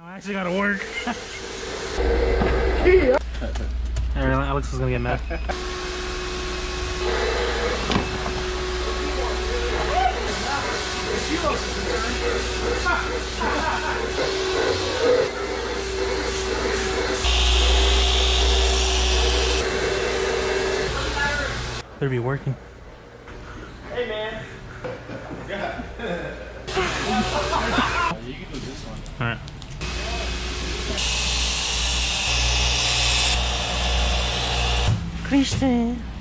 I actually gotta work. Alex is gonna get mad. Better be working. Hey man. You can do this one. Alright.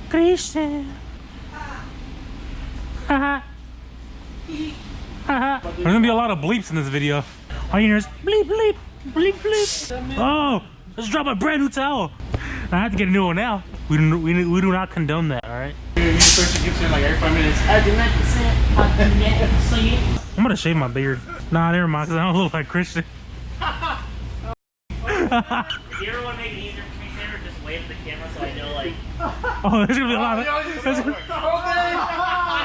Christian. Haha. Haha. There's gonna be a lot of bleeps in this video. All you hear is bleep, bleep, bleep, bleep. Oh, let's drop a brand new towel. I have to get a new one now. We do not condone that, alright? You first keep saying like every 5 minutes. I'm gonna shave my beard. Nah, never mind, because I don't look like Christian. If you ever want to make it easier for me, Saber, just wave at the camera so I know, like... Oh, there's gonna be a lot of...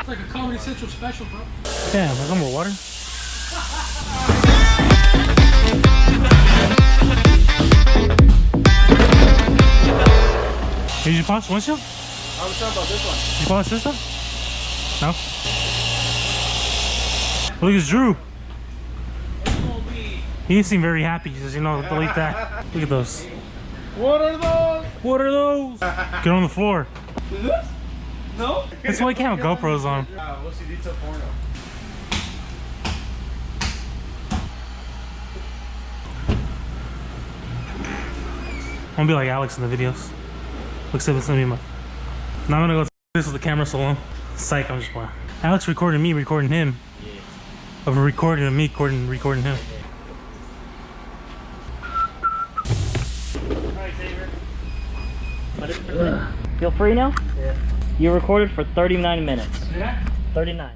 It's like a Comedy Central special, bro. Damn, there's no more water? Did you polish the windshield? I was talking about this one. You polish this one? No? Look at Drew. He didn't seem very happy. He says, you know, delete that. Look at those. What are those? What are those? Get on the floor. Is this? No? That's why you can't have GoPros on. OCDetail porno. I'm gonna be like Alex in the videos. Looks like it's gonna be my... Now I'm gonna go this with the camera so long. Psych, I'm just playing. Alex recording me, recording him. Yeah. Of a recording of me, recording him. Alright, Saber. Feel free now? Yeah. You recorded for 39 minutes. Yeah? 39.